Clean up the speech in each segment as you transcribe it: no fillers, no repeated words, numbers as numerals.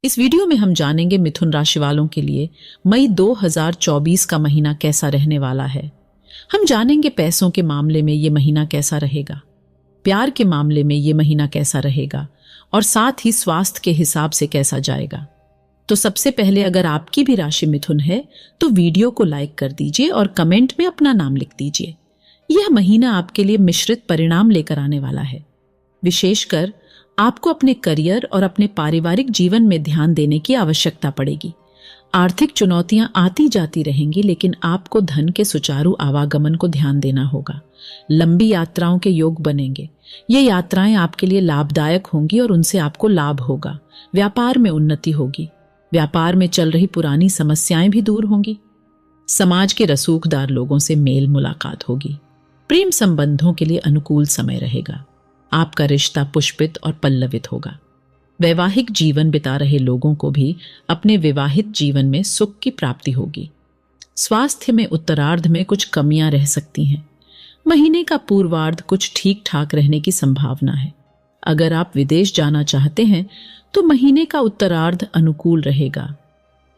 इस वीडियो में हम जानेंगे मिथुन राशि वालों के लिए मई 2024 का महीना कैसा रहने वाला है। हम जानेंगे पैसों के मामले में ये महीना कैसा रहेगा, प्यार के मामले में ये महीना कैसा रहेगा और साथ ही स्वास्थ्य के हिसाब से कैसा जाएगा। तो सबसे पहले अगर आपकी भी राशि मिथुन है तो वीडियो को लाइक कर दीजिए और कमेंट में अपना नाम लिख दीजिए। यह महीना आपके लिए मिश्रित परिणाम लेकर आने वाला है। विशेषकर आपको अपने करियर और अपने पारिवारिक जीवन में ध्यान देने की आवश्यकता पड़ेगी। आर्थिक चुनौतियां आती जाती रहेंगी, लेकिन आपको धन के सुचारू आवागमन को ध्यान देना होगा। लंबी यात्राओं के योग बनेंगे। ये यात्राएं आपके लिए लाभदायक होंगी और उनसे आपको लाभ होगा। व्यापार में उन्नति होगी। व्यापार में चल रही पुरानी समस्याएं भी दूर होंगी। समाज के रसूखदार लोगों से मेल मुलाकात होगी। प्रेम संबंधों के लिए अनुकूल समय रहेगा। आपका रिश्ता पुष्पित और पल्लवित होगा। वैवाहिक जीवन बिता रहे लोगों को भी अपने विवाहित जीवन में सुख की प्राप्ति होगी। स्वास्थ्य में उत्तरार्ध में कुछ कमियां रह सकती हैं। महीने का पूर्वार्ध कुछ ठीक ठाक रहने की संभावना है। अगर आप विदेश जाना चाहते हैं तो महीने का उत्तरार्ध अनुकूल रहेगा।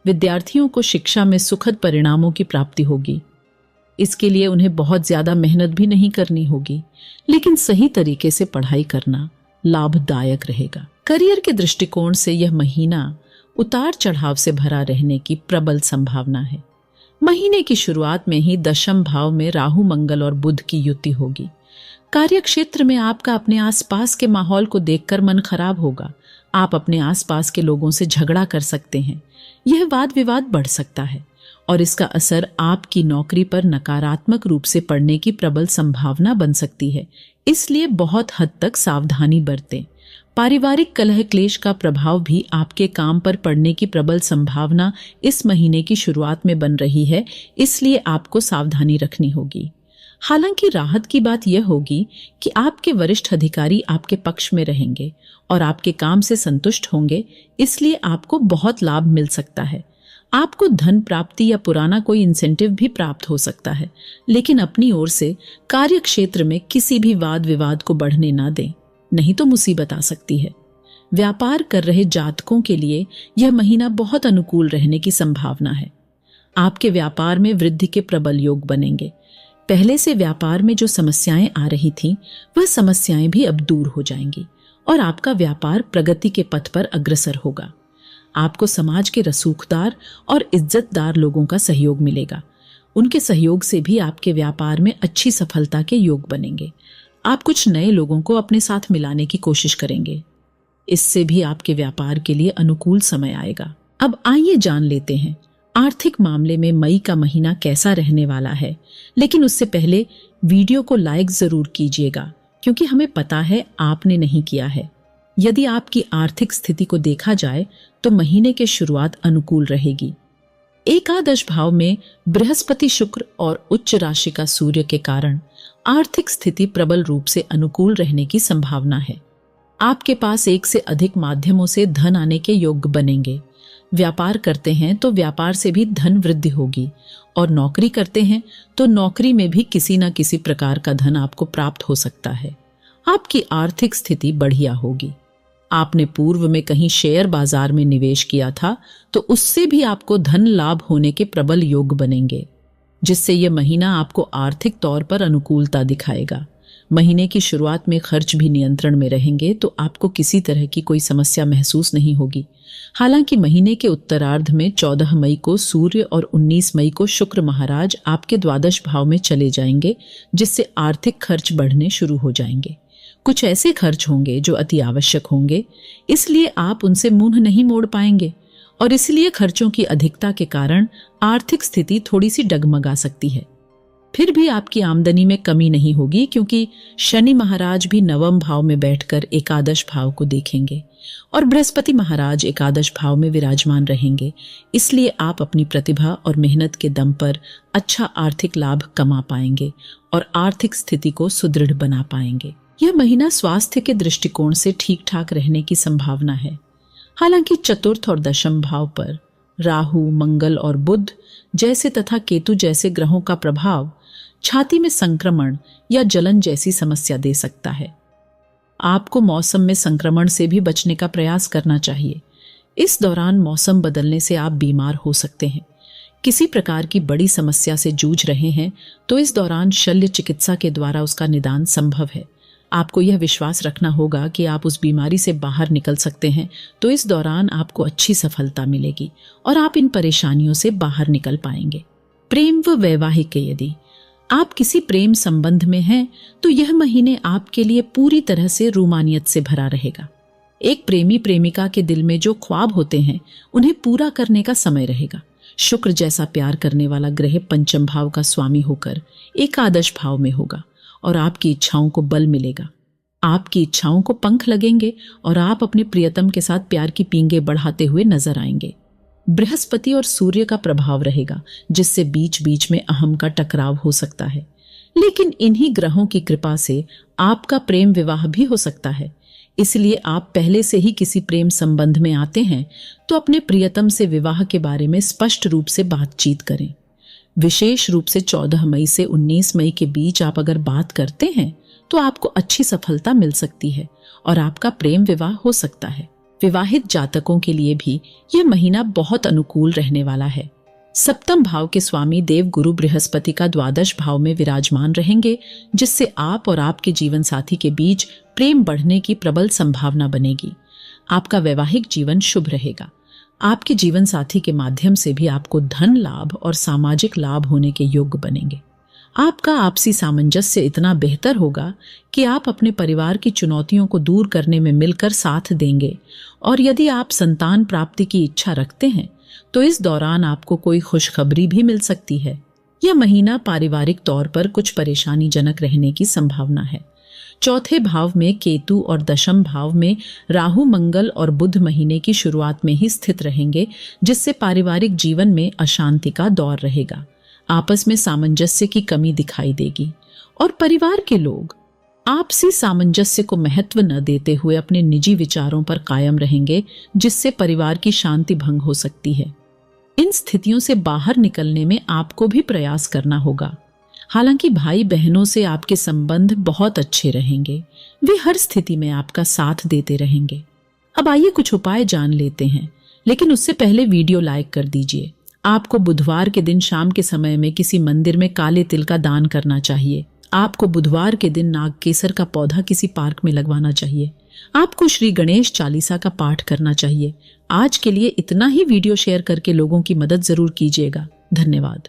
विद्यार्थियों को शिक्षा में सुखद परिणामों की प्राप्ति होगी। इसके लिए उन्हें बहुत ज्यादा मेहनत भी नहीं करनी होगी, लेकिन सही तरीके से पढ़ाई करना लाभदायक रहेगा। करियर के दृष्टिकोण से यह महीना उतार चढ़ाव से भरा रहने की प्रबल संभावना है। महीने की शुरुआत में ही दशम भाव में राहु, मंगल और बुध की युति होगी। कार्य क्षेत्र में आपका अपने आसपास के माहौल को देखकर मन खराब होगा। आप अपने आसपास के लोगों से झगड़ा कर सकते हैं। यह वाद विवाद बढ़ सकता है और इसका असर आपकी नौकरी पर नकारात्मक रूप से पड़ने की प्रबल संभावना बन सकती है। इसलिए बहुत हद तक सावधानी बरतें। पारिवारिक कलह क्लेश का प्रभाव भी आपके काम पर पड़ने की प्रबल संभावना इस महीने की शुरुआत में बन रही है, इसलिए आपको सावधानी रखनी होगी। हालांकि राहत की बात यह होगी कि आपके वरिष्ठ अधिकारी आपके पक्ष में रहेंगे और आपके काम से संतुष्ट होंगे, इसलिए आपको बहुत लाभ मिल सकता है। आपको धन प्राप्ति या पुराना कोई इंसेंटिव भी प्राप्त हो सकता है, लेकिन अपनी ओर से कार्य क्षेत्र में किसी भी वाद विवाद को बढ़ने ना दें, नहीं तो मुसीबत आ सकती है। व्यापार कर रहे जातकों के लिए यह महीना बहुत अनुकूल रहने की संभावना है। आपके व्यापार में वृद्धि के प्रबल योग बनेंगे। पहले से व्यापार में जो समस्याएं आ रही थीं, वह समस्याएं भी अब दूर हो जाएंगी और आपका व्यापार प्रगति के पथ पर अग्रसर होगा। आपको समाज के रसूखदार और इज्जतदार लोगों का सहयोग मिलेगा। उनके सहयोग से भी आपके व्यापार में अच्छी सफलता के योग बनेंगे। आप कुछ नए लोगों को अपने साथ मिलाने की कोशिश करेंगे। इससे भी आपके व्यापार के लिए अनुकूल समय आएगा। अब आइए जान लेते हैं आर्थिक मामले में मई का महीना कैसा रहने वाला है। लेकिन उससे पहले वीडियो को लाइक जरूर कीजिएगा, क्योंकि हमें पता है आपने नहीं किया है। यदि आपकी आर्थिक स्थिति को देखा जाए तो महीने की शुरुआत अनुकूल रहेगी। एकादश भाव में बृहस्पति, शुक्र और उच्च राशि का सूर्य के कारण आर्थिक स्थिति प्रबल रूप से अनुकूल रहने की संभावना है। आपके पास एक से अधिक माध्यमों से धन आने के योग बनेंगे। व्यापार करते हैं तो व्यापार से भी धन वृद्धि होगी और नौकरी करते हैं तो नौकरी में भी किसी न किसी प्रकार का धन आपको प्राप्त हो सकता है। आपकी आर्थिक स्थिति बढ़िया होगी। आपने पूर्व में कहीं शेयर बाजार में निवेश किया था तो उससे भी आपको धन लाभ होने के प्रबल योग बनेंगे, जिससे यह महीना आपको आर्थिक तौर पर अनुकूलता दिखाएगा। महीने की शुरुआत में खर्च भी नियंत्रण में रहेंगे तो आपको किसी तरह की कोई समस्या महसूस नहीं होगी। हालांकि महीने के उत्तरार्ध में 14 मई को सूर्य और 19 मई को शुक्र महाराज आपके द्वादश भाव में चले जाएंगे, जिससे आर्थिक खर्च बढ़ने शुरू हो जाएंगे। कुछ ऐसे खर्च होंगे जो अति आवश्यक होंगे, इसलिए आप उनसे मुंह नहीं मोड़ पाएंगे और इसलिए खर्चों की अधिकता के कारण आर्थिक स्थिति थोड़ी सी डगमगा सकती है। फिर भी आपकी आमदनी में कमी नहीं होगी, क्योंकि शनि महाराज भी नवम भाव में बैठकर एकादश भाव को देखेंगे और बृहस्पति महाराज एकादश भाव में विराजमान रहेंगे। इसलिए आप अपनी प्रतिभा और मेहनत के दम पर अच्छा आर्थिक लाभ कमा पाएंगे और आर्थिक स्थिति को सुदृढ़ बना पाएंगे। यह महीना स्वास्थ्य के दृष्टिकोण से ठीक ठाक रहने की संभावना है। हालांकि चतुर्थ और दशम भाव पर राहु, मंगल और बुध जैसे तथा केतु जैसे ग्रहों का प्रभाव छाती में संक्रमण या जलन जैसी समस्या दे सकता है। आपको मौसम में संक्रमण से भी बचने का प्रयास करना चाहिए। इस दौरान मौसम बदलने से आप बीमार हो सकते हैं। किसी प्रकार की बड़ी समस्या से जूझ रहे हैं तो इस दौरान शल्य चिकित्सा के द्वारा उसका निदान संभव है। आपको यह विश्वास रखना होगा कि आप उस बीमारी से बाहर निकल सकते हैं, तो इस दौरान आपको अच्छी सफलता मिलेगी और आप इन परेशानियों से बाहर निकल पाएंगे। प्रेम व वैवाहिक, यदि आप किसी प्रेम संबंध में हैं तो यह महीने आपके लिए पूरी तरह से रोमानियत से भरा रहेगा। एक प्रेमी प्रेमिका के दिल में जो ख्वाब होते हैं उन्हें पूरा करने का समय रहेगा। शुक्र जैसा प्यार करने वाला ग्रह पंचम भाव का स्वामी होकर एकादश भाव में होगा और आपकी इच्छाओं को बल मिलेगा। आपकी इच्छाओं को पंख लगेंगे और आप अपने प्रियतम के साथ प्यार की पींगे बढ़ाते हुए नजर आएंगे। बृहस्पति और सूर्य का प्रभाव रहेगा, जिससे बीच बीच में अहम का टकराव हो सकता है, लेकिन इन्हीं ग्रहों की कृपा से आपका प्रेम विवाह भी हो सकता है। इसलिए आप पहले से ही किसी प्रेम संबंध में आते हैं तो अपने प्रियतम से विवाह के बारे में स्पष्ट रूप से बातचीत करें। विशेष रूप से 14 मई से 19 मई के बीच आप अगर बात करते हैं तो आपको अच्छी सफलता मिल सकती है और आपका प्रेम विवाह हो सकता है। विवाहित जातकों के लिए भी यह महीना बहुत अनुकूल रहने वाला है। सप्तम भाव के स्वामी देव गुरु बृहस्पति का द्वादश भाव में विराजमान रहेंगे, जिससे आप और आपके जीवन साथी के बीच प्रेम बढ़ने की प्रबल संभावना बनेगी। आपका वैवाहिक जीवन शुभ रहेगा। आपके जीवन साथी के माध्यम से भी आपको धन लाभ और सामाजिक लाभ होने के योग्य बनेंगे। आपका आपसी सामंजस्य इतना बेहतर होगा कि आप अपने परिवार की चुनौतियों को दूर करने में मिलकर साथ देंगे। और यदि आप संतान प्राप्ति की इच्छा रखते हैं तो इस दौरान आपको कोई खुशखबरी भी मिल सकती है। यह महीना पारिवारिक तौर पर कुछ परेशानीजनक रहने की संभावना है। चौथे भाव में केतु और दशम भाव में राहु, मंगल और बुध महीने की शुरुआत में ही स्थित रहेंगे, जिससे पारिवारिक जीवन में अशांति का दौर रहेगा। आपस में सामंजस्य की कमी दिखाई देगी और परिवार के लोग आपसी सामंजस्य को महत्व न देते हुए अपने निजी विचारों पर कायम रहेंगे, जिससे परिवार की शांति भंग हो सकती है। इन स्थितियों से बाहर निकलने में आपको भी प्रयास करना होगा। हालांकि भाई बहनों से आपके संबंध बहुत अच्छे रहेंगे, वे हर स्थिति में आपका साथ देते रहेंगे। अब आइए कुछ उपाय जान लेते हैं, लेकिन उससे पहले वीडियो लाइक कर दीजिए। आपको बुधवार के दिन शाम के समय में किसी मंदिर में काले तिल का दान करना चाहिए। आपको बुधवार के दिन नागकेसर का पौधा किसी पार्क में लगवाना चाहिए। आपको श्री गणेश चालीसा का पाठ करना चाहिए। आज के लिए इतना ही। वीडियो शेयर करके लोगों की मदद जरूर कीजिएगा। धन्यवाद।